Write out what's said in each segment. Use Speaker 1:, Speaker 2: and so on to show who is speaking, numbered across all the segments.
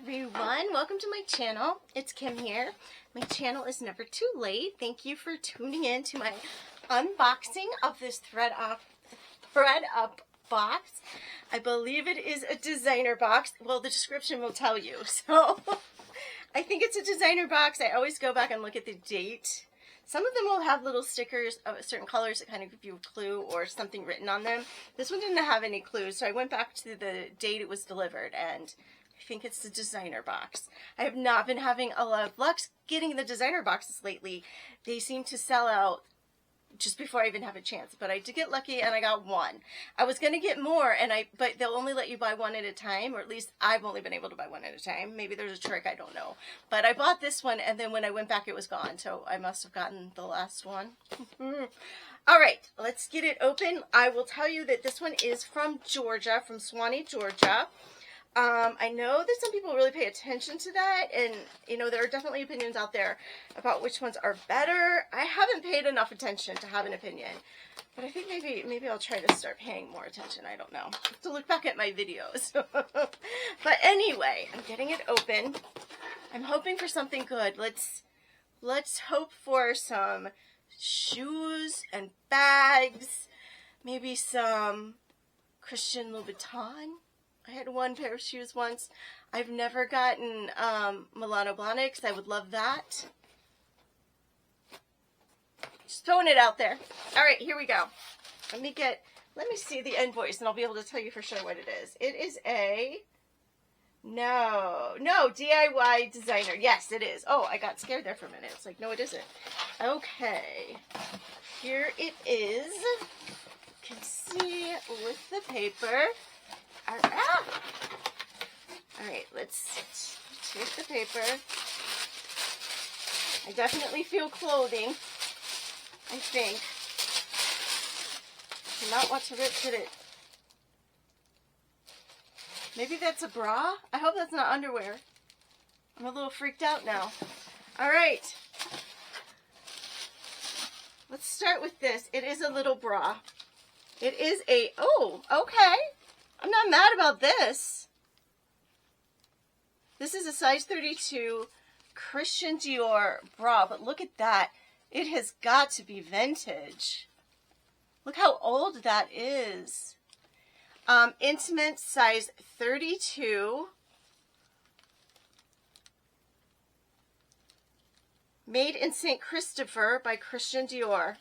Speaker 1: everyone, welcome to my channel. It's Kim here. My channel is never too late. Thank you for tuning in to my unboxing of this thread up box. I believe it is a designer box. Well, the description will tell you. So I think it's a designer box. I always go back and look at the date. Some of them will have little stickers of certain colors that kind of give you a clue or something written on them. This one didn't have any clues, so I went back to the date it was delivered, and I think it's the designer box. I have not been having a lot of luck getting the designer boxes lately. They seem to sell out just before I even have a chance, but I did get lucky and I got one. I was going to get more, but they'll only let you buy one at a time, or at least I've only been able to buy one at a time. Maybe there's a trick, I don't know. But I bought this one, and then when I went back it was gone, so I must have gotten the last one. All right, let's get it open. I will tell you that this one is from Georgia, from Swanee, Georgia. I know that some people really pay attention to that, and you know, there are definitely opinions out there about which ones are better. I haven't paid enough attention to have an opinion, but I think maybe I'll try to start paying more attention. I don't know. I have to look back at my videos. But anyway, I'm getting it open. I'm hoping for something good. Let's hope for some shoes and bags, maybe some Christian Louboutin. I had one pair of shoes once. I've never gotten Milano Blahniks. I would love that. Just throwing it out there. All right, here we go. Let me see the invoice, and I'll be able to tell you for sure what it is. It is a, no, DIY designer. Yes, it is. Oh, I got scared there for a minute. It's like, no, it isn't. Okay, here it is. You can see with the paper. All right, let's take the paper. I definitely feel clothing, I think. I do not want to rip it. Maybe that's a bra? I hope that's not underwear. I'm a little freaked out now. All right. Let's start with this. It is a little bra. It is a, oh, okay. I'm not mad about this. This is a size 32 Christian Dior bra, but look at that. It has got to be vintage. Look how old that is. Intimate size 32. Made in St. Christopher by Christian Dior.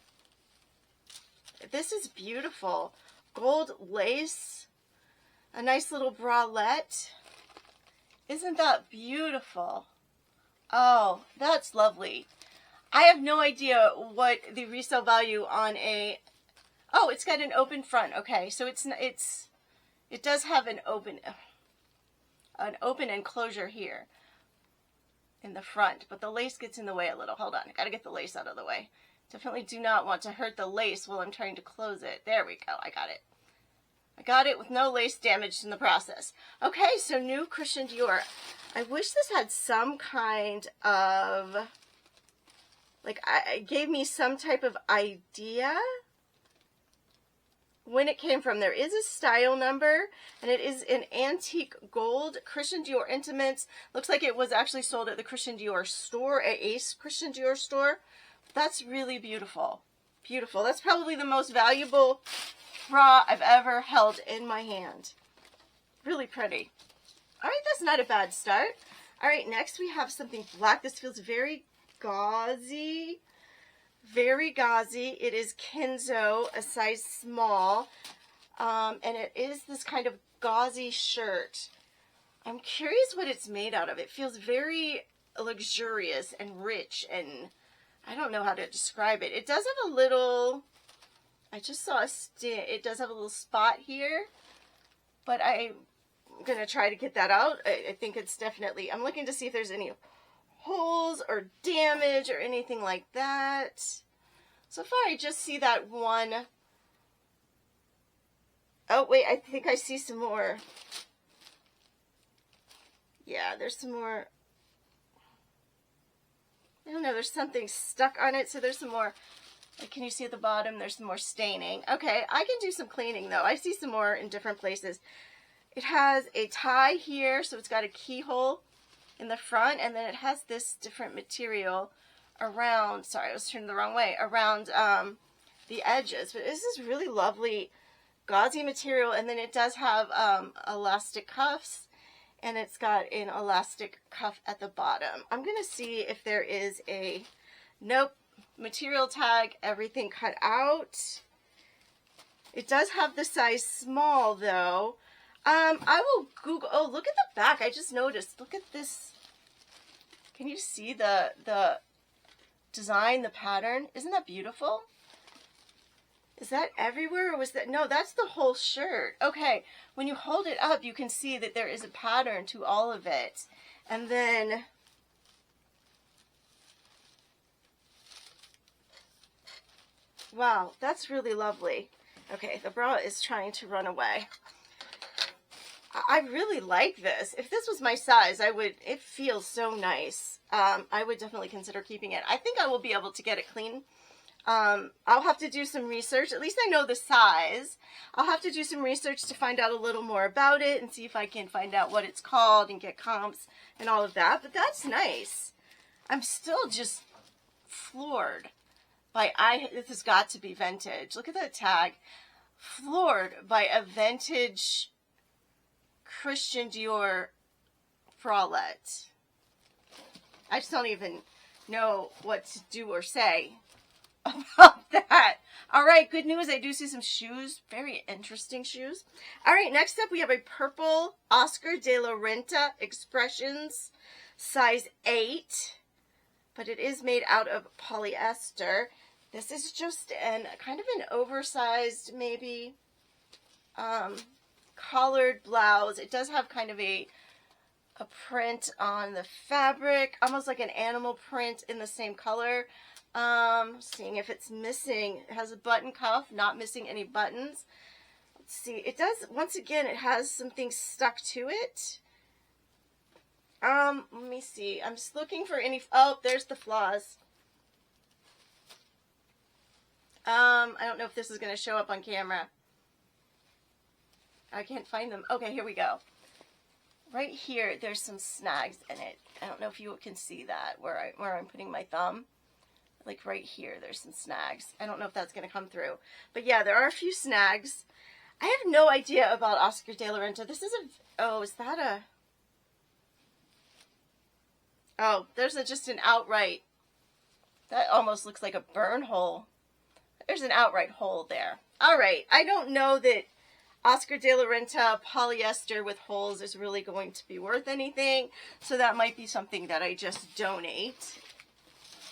Speaker 1: This is beautiful. Gold lace. A nice little bralette. Isn't that beautiful? Oh, that's lovely. I have no idea what the resale value on a, oh, it's got an open front. Okay, so it does have an open enclosure here in the front, but the lace gets in the way a little. Hold on, I gotta get the lace out of the way. Definitely do not want to hurt the lace while I'm trying to close it. There we go, I got it. I got it with no lace damage in the process. Okay, so new Christian Dior. I wish this had some kind of, like, it gave me some type of idea when it came from. There is a style number, and it is an antique gold Christian Dior Intimates. Looks like it was actually sold at the Christian Dior store, at Ace Christian Dior store. That's really beautiful. Beautiful. That's probably the most valuable bra I've ever held in my hand. Really pretty. All right, that's not a bad start. All right, next we have something black. This feels very gauzy. Very gauzy. It is Kenzo, a size small. And it is this kind of gauzy shirt. I'm curious what it's made out of. It feels very luxurious and rich, and I don't know how to describe it. It does have a little, I just saw it does have a little spot here, but I'm going to try to get that out. I think it's definitely, I'm looking to see if there's any holes or damage or anything like that. So far I just see that one. Oh wait, I think I see some more. Yeah, there's some more. I don't know, there's something stuck on it, so there's some more. Like, can you see at the bottom? There's some more staining. Okay, I can do some cleaning though. I see some more in different places. It has a tie here, so it's got a keyhole in the front, and then it has this different material around, sorry, I was turning the wrong way, around the edges. But this is really lovely gauzy material, and then it does have elastic cuffs, and it's got an elastic cuff at the bottom. I'm going to see if there is a, nope, material tag, everything cut out. It does have the size small though. I will Google, oh, look at the back. I just noticed, look at this. Can you see the design, the pattern? Isn't that beautiful? Is that everywhere, or was that, no, that's the whole shirt. Okay, when you hold it up, you can see that there is a pattern to all of it. And then, wow, that's really lovely. Okay, the bra is trying to run away. I really like this. If this was my size, I would, it feels so nice. I would definitely consider keeping it. I think I will be able to get it clean. I'll have to do some research. At least I know the size. I'll have to do some research to find out a little more about it and see if I can find out what it's called and get comps and all of that. But that's nice. I'm still just floored by, this has got to be vintage. Look at that tag. Floored by a vintage Christian Dior bralette. I just don't even know what to do or say about that. All right, good news. I do see some shoes. Very interesting shoes. All right, next up we have a purple Oscar de la Renta Expressions size 8, but it is made out of polyester. This is just an kind of an oversized, maybe, collared blouse. It does have kind of a print on the fabric, almost like an animal print in the same color. Seeing if it's missing. It has a button cuff, not missing any buttons. Let's see. It does, once again, it has some things stuck to it. Let me see. I'm just looking for any, oh, there's the flaws. I don't know if this is going to show up on camera. I can't find them. Okay, here we go. Right here, there's some snags in it. I don't know if you can see that, where I'm putting my thumb. Like right here, there's some snags. I don't know if that's going to come through. But yeah, there are a few snags. I have no idea about Oscar de la Renta. This is a, oh, is that a, oh, there's just an outright, that almost looks like a burn hole. There's an outright hole there. All right, I don't know that Oscar de la Renta polyester with holes is really going to be worth anything. So that might be something that I just donate.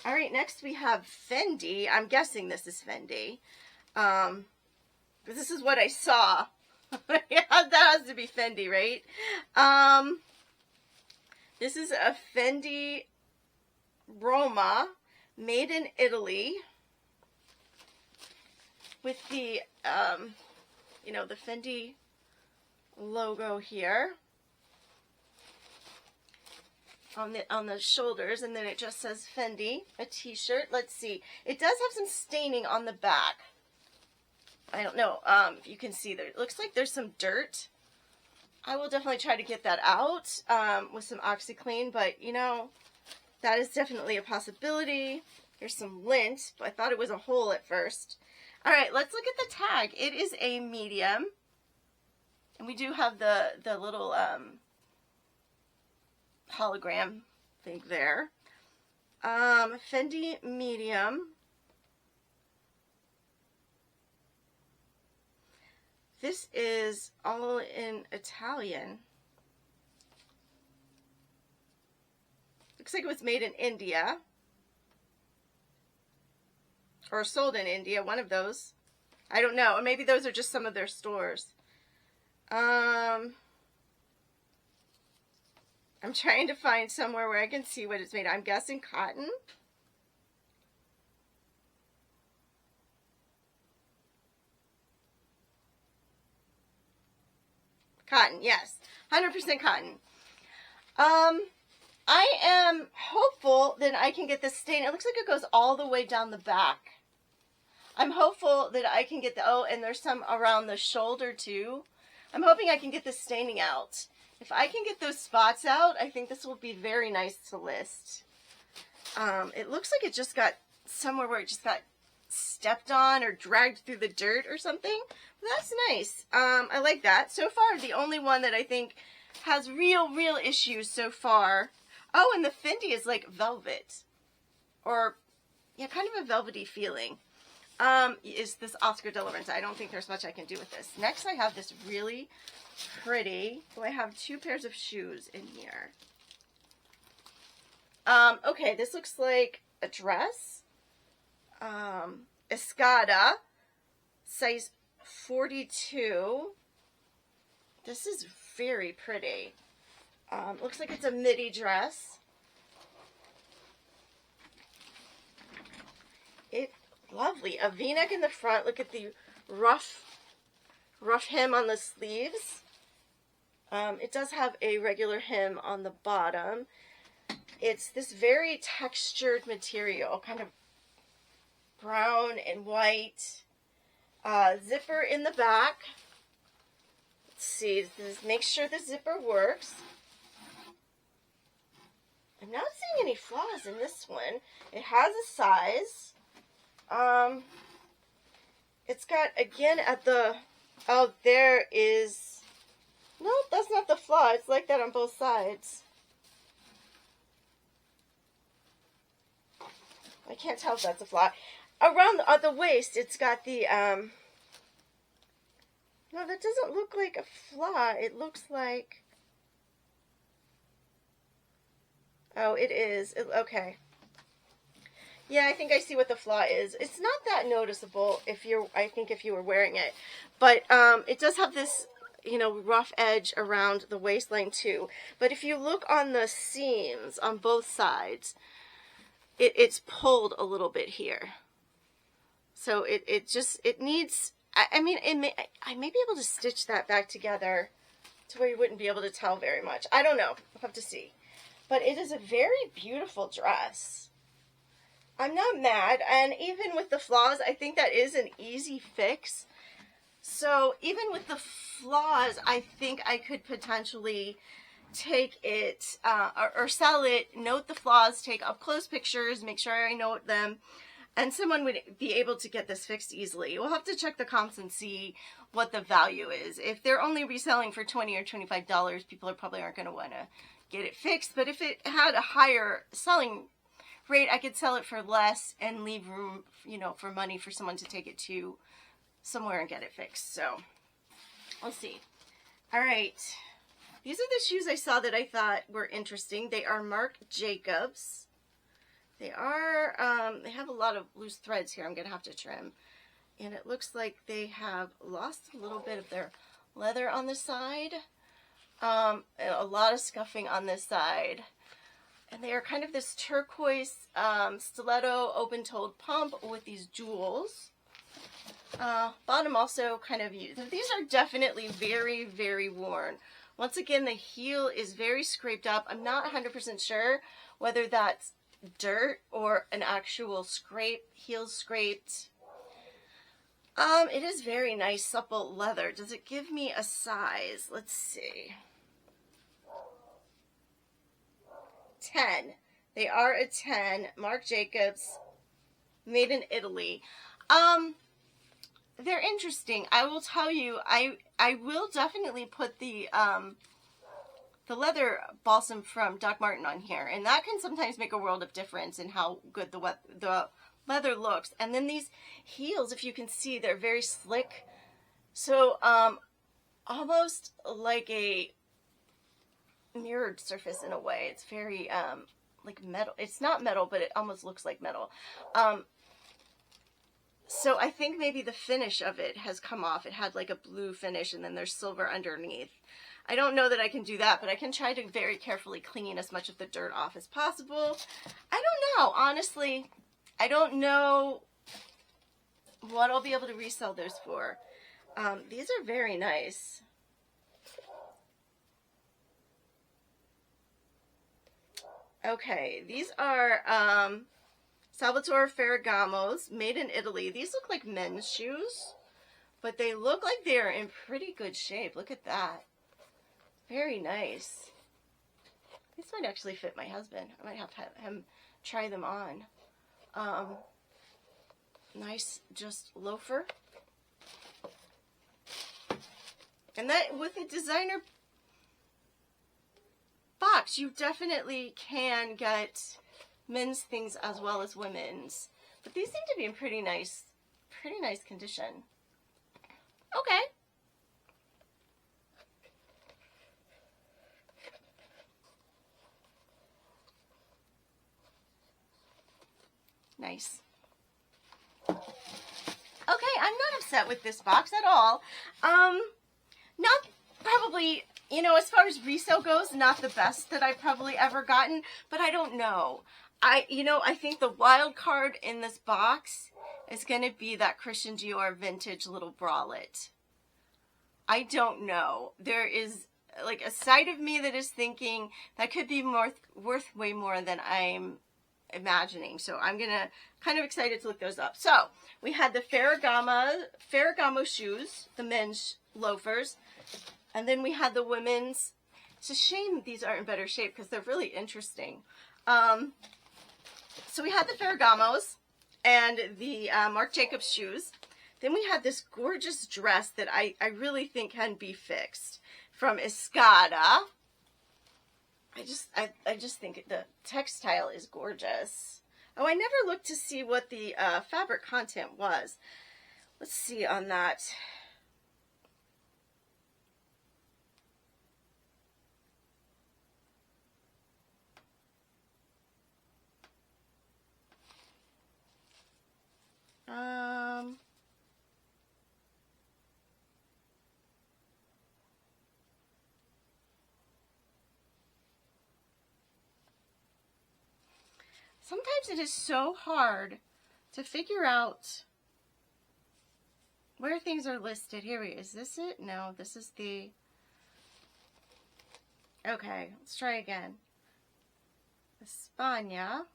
Speaker 1: All right, next we have Fendi. I'm guessing this is Fendi. This is what I saw. Yeah, that has to be Fendi, right? This is a Fendi Roma, made in Italy, with the, you know, the Fendi logo here on the shoulders, and then it just says Fendi, a t-shirt. Let's see. It does have some staining on the back. I don't know if you can see there. It looks like there's some dirt. I will definitely try to get that out with some OxyClean, but you know, that is definitely a possibility. There's some lint, but I thought it was a hole at first. All right, let's look at the tag. It is a medium, and we do have the little hologram thing there. Fendi medium. This is all in Italian. Looks like it was made in India. Or sold in India, one of those. I don't know. Or maybe those are just some of their stores. I'm trying to find somewhere where I can see what it's made of. I'm guessing cotton. Cotton, yes. 100% cotton. I am hopeful that I can get this stain. It looks like it goes all the way down the back. I'm hopeful that I can get the, oh, and there's some around the shoulder too. I'm hoping I can get the staining out If I can get those spots out, I think this will be very nice to list. It looks like it just got somewhere where it just got stepped on or dragged through the dirt or something. That's nice. I like that. So far, the only one that I think has real issues so far. Oh, and the Fendi is like velvet. Or, yeah, kind of a velvety feeling. Is this Oscar de la Renta. I don't think there's much I can do with this. Next, I have this really pretty. Oh, I have two pairs of shoes in here. Okay, this looks like a dress. Escada, size 42. This is very pretty. Looks like it's a midi dress. It's lovely. A V-neck in the front. Look at the rough hem on the sleeves. It does have a regular hem on the bottom. It's this very textured material, kind of brown and white. Zipper in the back. Let's see, make sure the zipper works. I'm not seeing any flaws in this one. It has a size. It's got, again, at the, oh, there is, no, that's not the flaw. It's like that on both sides. I can't tell if that's a flaw. Around the waist, it's got the, no, that doesn't look like a flaw. It looks like, oh, it is. Okay. Yeah, I think I see what the flaw is. It's not that noticeable if you're, I think if you were wearing it. But it does have this, you know, rough edge around the waistline too. But if you look on the seams on both sides, it's pulled a little bit here. So it needs, I mean, I may be able to stitch that back together to where you wouldn't be able to tell very much. I don't know. We'll have to see. But it is a very beautiful dress. I'm not mad, and even with the flaws, I think that is an easy fix. So even with the flaws, I think I could potentially take it or sell it, note the flaws, take up close pictures, make sure I note them, and someone would be able to get this fixed easily. We'll have to check the comps and see what the value is. If they're only reselling for $20 or $25, people probably aren't going to want to get it fixed. But if it had a higher selling rate, I could sell it for less and leave room, you know, for money for someone to take it to somewhere and get it fixed. So we'll see. All right. These are the shoes I saw that I thought were interesting. They are Marc Jacobs. They are, they have a lot of loose threads here I'm going to have to trim. And it looks like they have lost a little bit of their leather on the side. And a lot of scuffing on this side. And they are kind of this turquoise stiletto open-toed pump with these jewels. Bottom also kind of used. These are definitely very worn. Once again, the heel is very scraped up. I'm not 100% sure whether that's dirt or an actual scrape, heel scraped. It is very nice, supple leather. Does it give me a size? Let's see. 10. They are a 10. Marc Jacobs, made in Italy. They're interesting. I will tell you, I will definitely put the leather balsam from Doc Martin on here, and that can sometimes make a world of difference in how good the leather looks. And then these heels, if you can see, they're very slick. So almost like a mirrored surface in a way. It's very like metal. It's not metal, but it almost looks like metal. So I think maybe the finish of it has come off. It had like a blue finish and then there's silver underneath. I don't know that I can do that, but I can try to very carefully clean as much of the dirt off as possible. I don't know, honestly. I don't know what I'll be able to resell those for. These are very nice. Okay, these are Salvatore Ferragamo's, made in Italy. These look like men's shoes, but they look like they're in pretty good shape. Look at that. Very nice. These might actually fit my husband. I might have to have him try them on. Nice, just loafer. And that, with a designer box, you definitely can get men's things as well as women's. But these seem to be in pretty nice condition. Okay. Nice. Okay, I'm not upset with this box at all. Not probably, you know, as far as resale goes, not the best that I've probably ever gotten, but I don't know. I think the wild card in this box is going to be that Christian Dior vintage little bralette. I don't know. There is like a side of me that is thinking that could be worth way more than I'm imagining. So I'm kind of excited to look those up. So we had the Ferragamo shoes, the men's loafers, and then we had the women's. It's a shame that these aren't in better shape because they're really interesting. So we had the Ferragamos and the Marc Jacobs shoes. Then we had this gorgeous dress that I really think can be fixed from Escada. I just think the textile is gorgeous. Oh, I never looked to see what the fabric content was. Let's see on that. Sometimes it is so hard to figure out where things are listed. Here we go. Is this it? No, this is the... Okay, let's try again. España.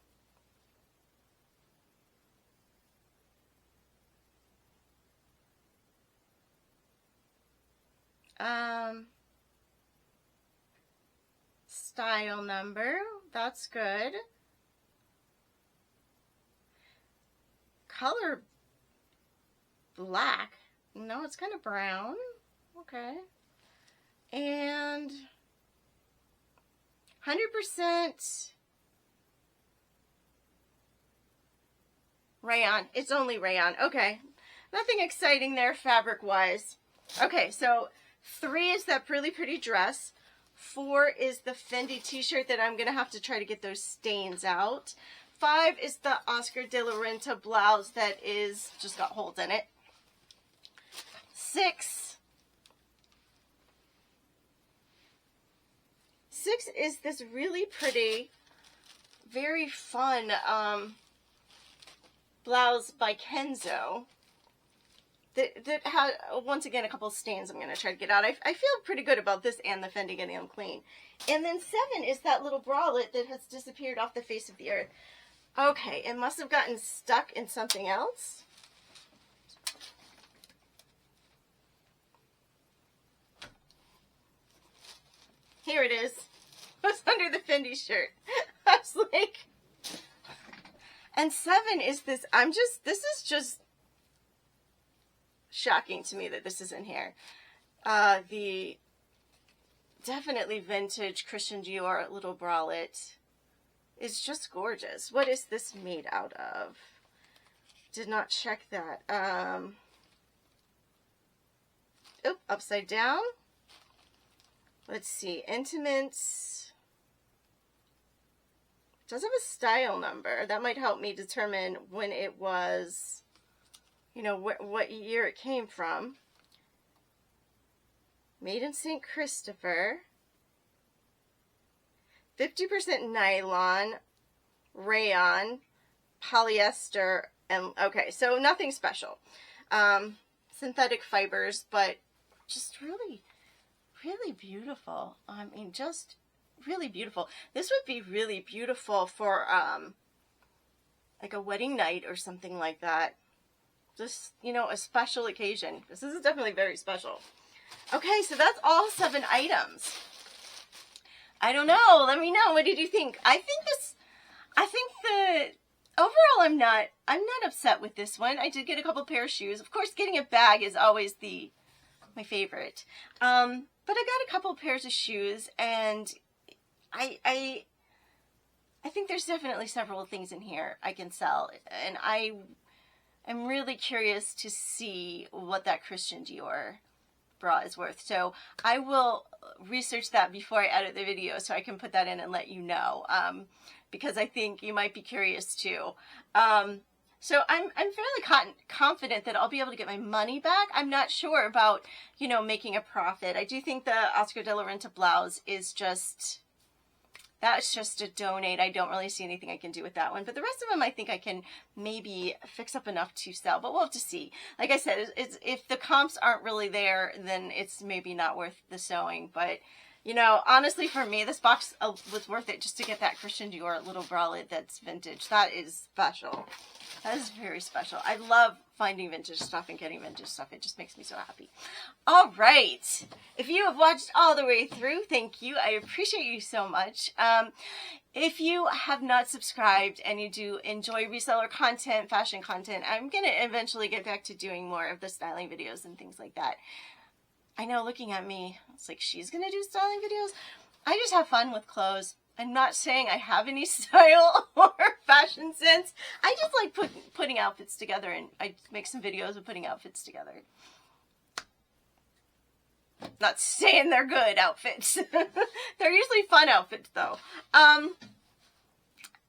Speaker 1: Style number. That's good. Color black. No, it's kind of brown. Okay. And 100% rayon. It's only rayon. Okay. Nothing exciting there fabric wise. Okay, so 3 is that really pretty dress. 4 is the Fendi t-shirt that I'm going to have to try to get those stains out. 5 is the Oscar de la Renta blouse that is just got holes in it. 6 is this really pretty, very fun blouse by Kenzo that had, once again, a couple of stains I'm going to try to get out. I feel pretty good about this and the Fendi getting them clean. And then 7 is that little bralette that has disappeared off the face of the earth. Okay, it must have gotten stuck in something else. Here it is. It's under the Fendi shirt. I was like... And 7 is this, this is just shocking to me that this is in here. The definitely vintage Christian Dior little bralette is just gorgeous. What is this made out of? Did not check that. Oop, upside down. Let's see, intimates. It does have a style number. That might help me determine when it was, you know, what year it came from. Made in St. Christopher. 50% nylon, rayon, polyester, and okay, so nothing special. Synthetic fibers, but just really, really beautiful. I mean, just really beautiful. This would be really beautiful for like a wedding night or something like that. Just, you know, a special occasion. This is definitely very special. Okay, so that's all 7 items. I don't know. Let me know. What did you think? I think overall I'm not upset with this one. I did get a couple pair of shoes. Of course, getting a bag is always my favorite. But I got a couple pairs of shoes, and I think there's definitely several things in here I can sell, and I'm really curious to see what that Christian Dior bra is worth. So I will research that before I edit the video so I can put that in and let you know, because I think you might be curious too. So I'm fairly confident that I'll be able to get my money back. I'm not sure about, making a profit. I do think the Oscar de la Renta blouse is that's just a donate. I don't really see anything I can do with that one. But the rest of them, I think I can maybe fix up enough to sell. But we'll have to see. Like I said, if the comps aren't really there, then it's maybe not worth the sewing. But, honestly, for me, this box was worth it just to get that Christian Dior little bralette that's vintage. That is special. That is very special. I love finding vintage stuff and getting vintage stuff. It just makes me so happy. All right. If you have watched all the way through, thank you. I appreciate you so much. If you have not subscribed and you do enjoy reseller content, fashion content, I'm going to eventually get back to doing more of the styling videos and things like that. I know, looking at me, it's like she's going to do styling videos. I just have fun with clothes. I'm not saying I have any style or fashion sense. I just like putting outfits together, and I make some videos of putting outfits together. Not saying they're good outfits. They're usually fun outfits, though.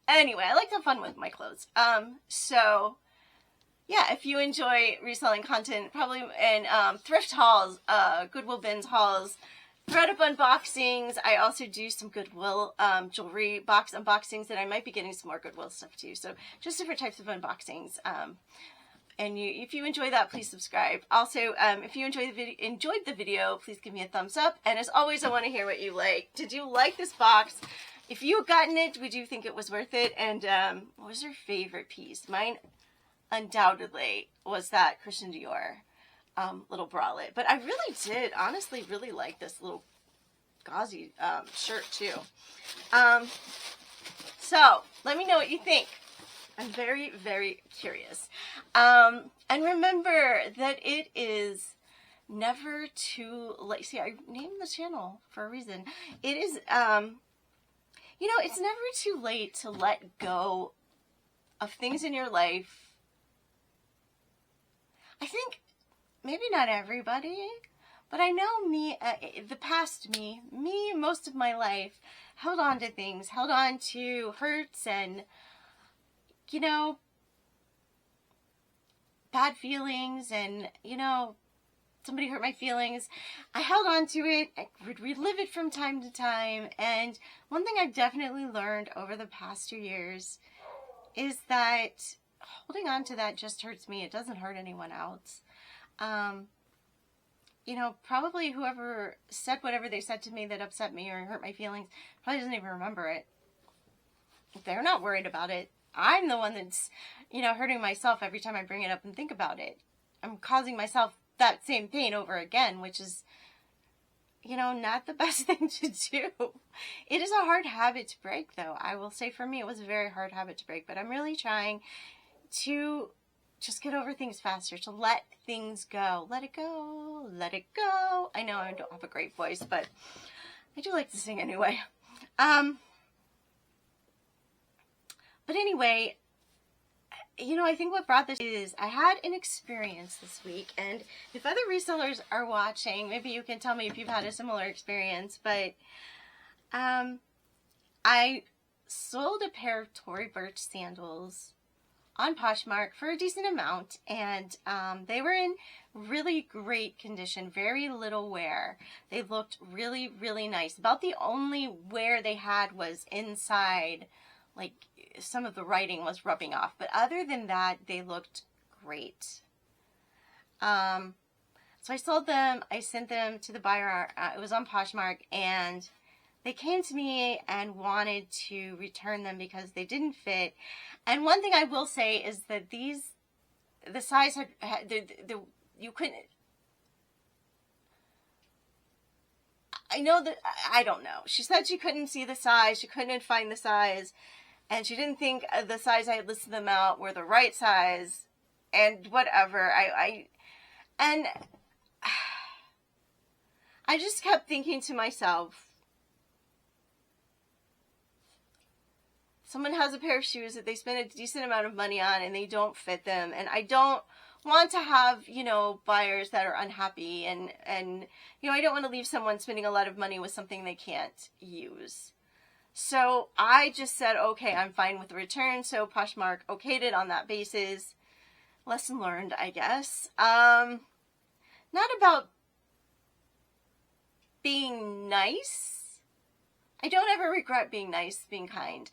Speaker 1: Anyway, I like to have fun with my clothes. So, yeah, if you enjoy reselling content, probably in thrift hauls, Goodwill bins hauls, thread-up unboxings. I also do some Goodwill jewelry box unboxings, and I might be getting some more Goodwill stuff too. So just different types of unboxings. And if you enjoy that, please subscribe. Also, if you enjoyed the video, please give me a thumbs up. And as always, I want to hear what you like. Did you like this box? If you had gotten it, would you think it was worth it? And what was your favorite piece? Mine, undoubtedly, was that Christian Dior little bralette. But I really did honestly really like this little gauzy shirt too. So let me know what you think. I'm very, very curious. And remember that it is never too late. See, I named the channel for a reason. It is, it's never too late to let go of things in your life. I think maybe not everybody, but I know me, the past me, most of my life, held on to things, held on to hurts and, bad feelings and, somebody hurt my feelings. I held on to it. I would relive it from time to time. And one thing I've definitely learned over the past 2 years is that holding on to that just hurts me. It doesn't hurt anyone else. Probably whoever said whatever they said to me that upset me or hurt my feelings probably doesn't even remember it. They're not worried about it. I'm the one that's, hurting myself every time I bring it up and think about it. I'm causing myself that same pain over again, which is, not the best thing to do. It is a hard habit to break, though. I will say for me, it was a very hard habit to break, but I'm really trying to just get over things faster, to let things go. Let it go. Let it go. I know I don't have a great voice, but I do like to sing anyway. But anyway, I think what brought this is I had an experience this week, and if other resellers are watching, maybe you can tell me if you've had a similar experience, but I sold a pair of Tory Burch sandals on Poshmark for a decent amount, and they were in really great condition, very little wear. They looked really, really nice. About the only wear they had was inside, like some of the writing was rubbing off, but other than that, they looked great. So I sold them. I sent them to the buyer. It was on Poshmark, and they came to me and wanted to return them because they didn't fit. And one thing I will say is that the size you couldn't, I know that, I don't know. She said she couldn't see the size, she couldn't find the size, and she didn't think the size I had listed them out were the right size, and whatever. And I just kept thinking to myself, someone has a pair of shoes that they spend a decent amount of money on and they don't fit them, and I don't want to have, you know, buyers that are unhappy, and you know, I don't want to leave someone spending a lot of money with something they can't use. So I just said, okay, I'm fine with the return. So Poshmark okayed it on that basis. Lesson learned, I guess. Not about being nice. I don't ever regret being nice, being kind.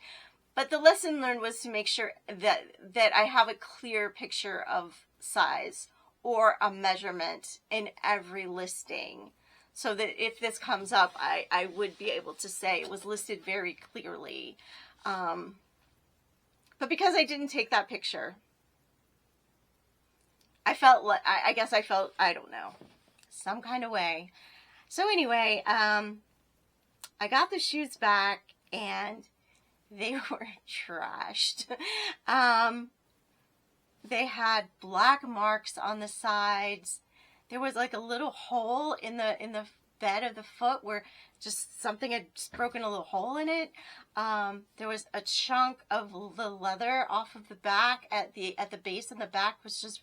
Speaker 1: But the lesson learned was to make sure that I have a clear picture of size or a measurement in every listing, so that if this comes up, I would be able to say it was listed very clearly. But because I didn't take that picture, I felt like, I guess I felt, I don't know, some kind of way. So anyway, I got the shoes back and they were trashed. They had black marks on the sides. There was like a little hole in the bed of the foot where just something had just broken a little hole in it. There was a chunk of the leather off of the back at the base, and the back was just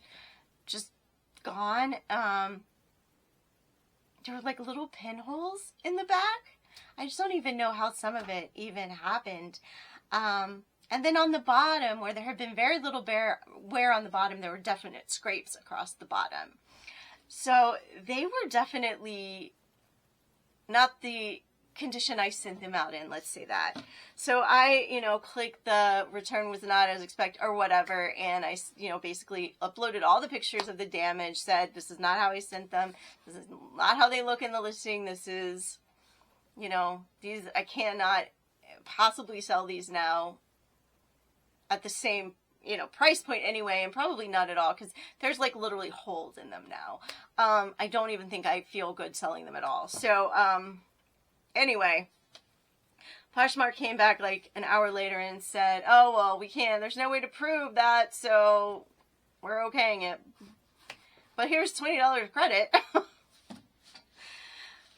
Speaker 1: gone. There were like little pinholes in the back. I just don't even know how some of it even happened. And then on the bottom, where there had been very little wear on the bottom, there were definite scrapes across the bottom. So they were definitely not the condition I sent them out in, let's say that. So I, you know, clicked the return was not as expected or whatever, and I, you know, basically uploaded all the pictures of the damage, said this is not how I sent them, this is not how they look in the listing, this is, you know, these, I cannot possibly sell these now at the same, you know, price point anyway, and probably not at all, because there's like literally holes in them now. I don't even think I feel good selling them at all. So anyway, Poshmark came back like an hour later and said, oh, well, we can't, there's no way to prove that, so we're okaying it. But here's $20 credit.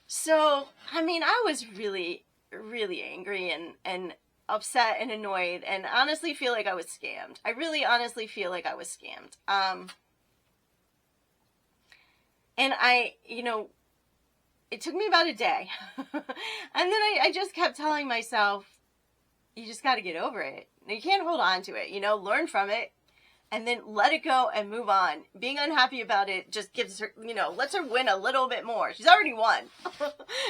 Speaker 1: So, I mean, I was really, really angry and upset and annoyed, and honestly feel like I was scammed. I really honestly feel like I was scammed. And I, you know, it took me about a day. And then I just kept telling myself, you just got to get over it. You can't hold on to it, you know, learn from it, and then let it go and move on. Being unhappy about it just gives her, you know, lets her win a little bit more. She's already won.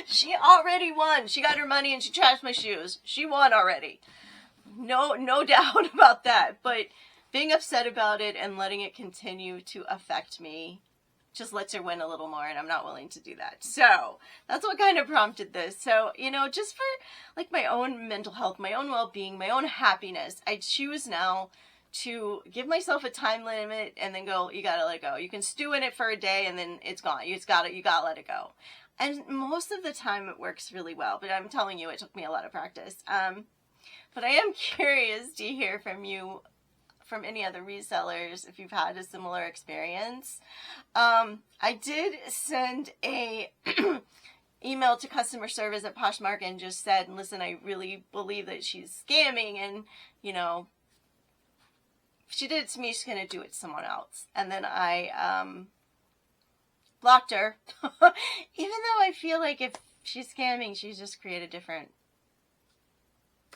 Speaker 1: She already won. She got her money and she trashed my shoes. She won already. No doubt about that. But being upset about it and letting it continue to affect me just lets her win a little more, and I'm not willing to do that. So that's what kind of prompted this. So, you know, just for like my own mental health, my own well-being, my own happiness, I choose now to give myself a time limit and then go, you gotta let it go. You can stew in it for a day and then it's gone. You gotta let it go. And most of the time it works really well, but I'm telling you, it took me a lot of practice. But I am curious to hear from you, from any other resellers, if you've had a similar experience. I did send a email to customer service at Poshmark and just said, listen, I really believe that she's scamming, and, you know, if she did it to me, she's going to do it to someone else. And then I blocked her, even though I feel like if she's scamming, she's just create a different,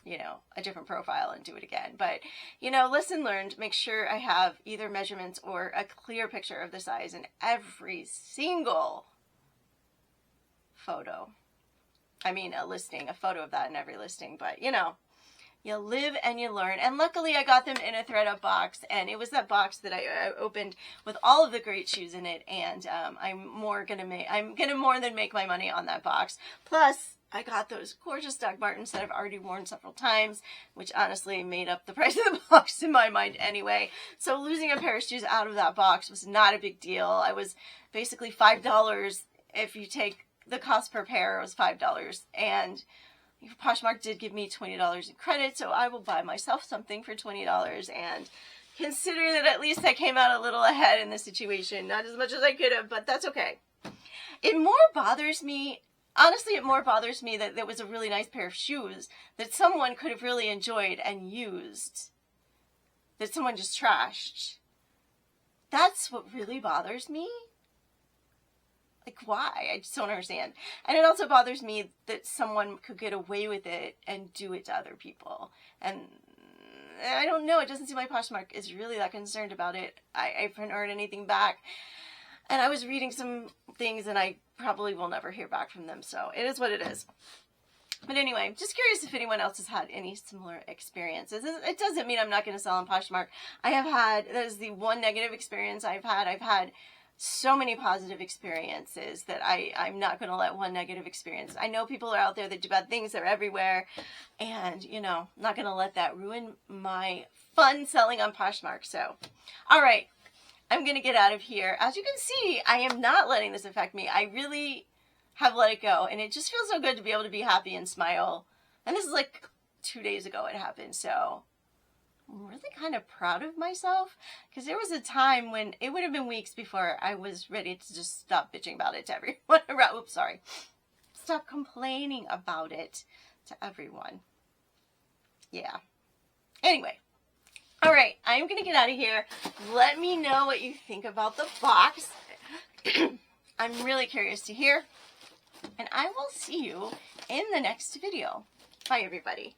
Speaker 1: you know, a different profile and do it again. But, you know, lesson learned, make sure I have either measurements or a clear picture of the size in every single photo. I mean, a listing, a photo of that in every listing. But, you know, you live and you learn. And luckily I got them in a ThredUp box, and it was that box that I opened with all of the great shoes in it. And I'm gonna more than make my money on that box. Plus, I got those gorgeous Doc Martens that I've already worn several times, which honestly made up the price of the box in my mind anyway. So losing a pair of shoes out of that box was not a big deal. I was basically $5 if you take the cost per pair was $5, and Poshmark did give me $20 in credit, so I will buy myself something for $20 and consider that at least I came out a little ahead in the situation. Not as much as I could have, but that's okay. It more bothers me, honestly, it more bothers me that there was a really nice pair of shoes that someone could have really enjoyed and used, that someone just trashed. That's what really bothers me. Like, why? I just don't understand. And it also bothers me that someone could get away with it and do it to other people. And I don't know. It doesn't seem like Poshmark is really that concerned about it. I haven't heard anything back. And I was reading some things, and I probably will never hear back from them. So it is what it is. But anyway, just curious if anyone else has had any similar experiences. It doesn't mean I'm not going to sell on Poshmark. I have had, that is the one negative experience I've had. I've had so many positive experiences that I'm not going to let one negative experience. I know people are out there that do bad things. They're everywhere. And, you know, I'm not going to let that ruin my fun selling on Poshmark. So, all right, I'm going to get out of here. As you can see, I am not letting this affect me. I really have let it go. And it just feels so good to be able to be happy and smile. And this is like 2 days ago it happened. So I'm really kind of proud of myself, because there was a time when it would have been weeks before I was ready to just stop bitching about it to everyone around. Oops, sorry. Stop complaining about it to everyone. Yeah. Anyway. All right. I'm going to get out of here. Let me know what you think about the box. I'm really curious to hear. And I will see you in the next video. Bye, everybody.